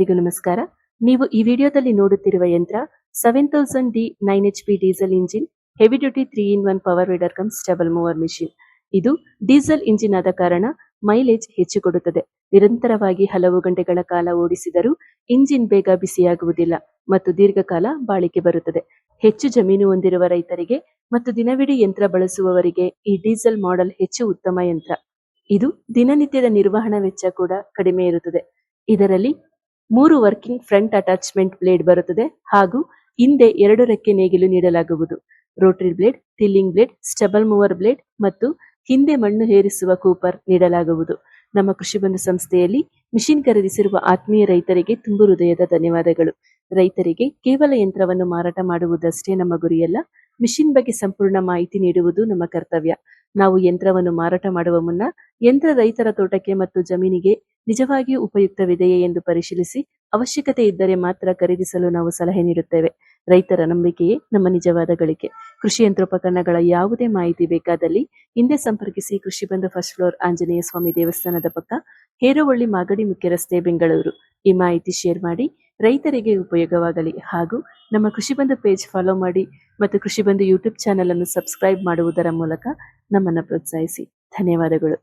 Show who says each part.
Speaker 1: ಎಲ್ಲರಿಗೂ ನಮಸ್ಕಾರ. ನೀವು ಈ ವಿಡಿಯೋದಲ್ಲಿ ನೋಡುತ್ತಿರುವ ಯಂತ್ರ 7000D 9 HP diesel engine heavy duty 3-in-1 power weeder come stubble mower machine. ಇದು ಡೀಸೆಲ್ ಇಂಜಿನ್ ಆದ ಕಾರಣ ಮೈಲೇಜ್ ಹೆಚ್ಚು ಕೊಡುತ್ತದೆ. ನಿರಂತರವಾಗಿ ಹಲವು ಗಂಟೆಗಳ ಕಾಲ ಓಡಿಸಿದರೂ ಇಂಜಿನ್ ಬೇಗ ಬಿಸಿಯಾಗುವುದಿಲ್ಲ ಮತ್ತು ದೀರ್ಘಕಾಲ ಬಾಳಿಕೆ ಬರುತ್ತದೆ. ಹೆಚ್ಚು ಜಮೀನು ಹೊಂದಿರುವ ರೈತರಿಗೆ ಮತ್ತು ದಿನವಿಡೀ ಯಂತ್ರ ಬಳಸುವವರಿಗೆ ಈ ಡೀಸೆಲ್ ಮಾಡೆಲ್ ಹೆಚ್ಚು ಉತ್ತಮ ಯಂತ್ರ. ಇದು ದಿನನಿತ್ಯದ ನಿರ್ವಹಣಾ ವೆಚ್ಚ ಕೂಡ ಕಡಿಮೆ ಇರುತ್ತದೆ. ಇದರಲ್ಲಿ 3 ವರ್ಕಿಂಗ್ ಫ್ರಂಟ್ ಅಟ್ಯಾಚ್ಮೆಂಟ್ ಬ್ಲೇಡ್ ಬರುತ್ತದೆ ಹಾಗೂ ಹಿಂದೆ 2 ರೆಕ್ಕೆ ನೇಗಿಲು ನೀಡಲಾಗುವುದು. Rotary blade, tilling blade, stubble mower blade ಮತ್ತು ಹಿಂದೆ ಮಣ್ಣು ಹೇರಿಸುವ ಕೂಪರ್ ನೀಡಲಾಗುವುದು. ನಮ್ಮ ಕೃಷಿ ಬಂಧು ಸಂಸ್ಥೆಯಲ್ಲಿ ಮಿಷಿನ್ ಖರೀದಿಸಿರುವ ಆತ್ಮೀಯ ರೈತರಿಗೆ ತುಂಬು ಹೃದಯದ ಧನ್ಯವಾದಗಳು. ರೈತರಿಗೆ ಕೇವಲ ಯಂತ್ರವನ್ನು ಮಾರಾಟ ಮಾಡುವುದಷ್ಟೇ ನಮ್ಮ ಗುರಿಯಲ್ಲ, ಮಿಷಿನ್ ಬಗ್ಗೆ ಸಂಪೂರ್ಣ ಮಾಹಿತಿ ನೀಡುವುದು ನಮ್ಮ ಕರ್ತವ್ಯ. ನಾವು ಯಂತ್ರವನ್ನು ಮಾರಾಟ ಮಾಡುವ ಮುನ್ನ ಯಂತ್ರ ರೈತರ ತೋಟಕ್ಕೆ ಮತ್ತು ಜಮೀನಿಗೆ ನಿಜವಾಗಿಯೂ ಉಪಯುಕ್ತವಿದೆಯೇ ಎಂದು ಪರಿಶೀಲಿಸಿ ಅವಶ್ಯಕತೆ ಇದ್ದರೆ ಮಾತ್ರ ಖರೀದಿಸಲು ನಾವು ಸಲಹೆ ನೀಡುತ್ತೇವೆ. ರೈತರ ನಂಬಿಕೆಯೇ ನಮ್ಮ ನಿಜವಾದ ಗಳಿಕೆ. ಕೃಷಿ ಯಂತ್ರೋಪಕರಣಗಳ ಯಾವುದೇ ಮಾಹಿತಿ ಬೇಕಾದಲ್ಲಿ ಹಿಂದೆ ಸಂಪರ್ಕಿಸಿ. ಕೃಷಿ ಬಂಧು ಫಸ್ಟ್ ಫ್ಲೋರ್ ಆಂಜನೇಯ ಸ್ವಾಮಿ ದೇವಸ್ಥಾನದ ಪಕ್ಕ, ಹೇರೋವಳ್ಳಿ ಮಾಗಡಿ ಮುಖ್ಯ ರಸ್ತೆ, ಬೆಂಗಳೂರು. ಈ ಮಾಹಿತಿ ಶೇರ್ ಮಾಡಿ ರೈತರಿಗೆ ಉಪಯೋಗವಾಗಲಿ ಹಾಗೂ ನಮ್ಮ ಕೃಷಿ ಬಂಧು ಪೇಜ್ ಫಾಲೋ ಮಾಡಿ ಮತ್ತು ಕೃಷಿ ಬಂಧು ಯೂಟ್ಯೂಬ್ ಚಾನೆಲ್ ಅನ್ನು ಸಬ್ಸ್ಕ್ರೈಬ್ ಮಾಡುವುದರ ಮೂಲಕ ನಮ್ಮನ್ನು ಪ್ರೋತ್ಸಾಹಿಸಿ. ಧನ್ಯವಾದಗಳು.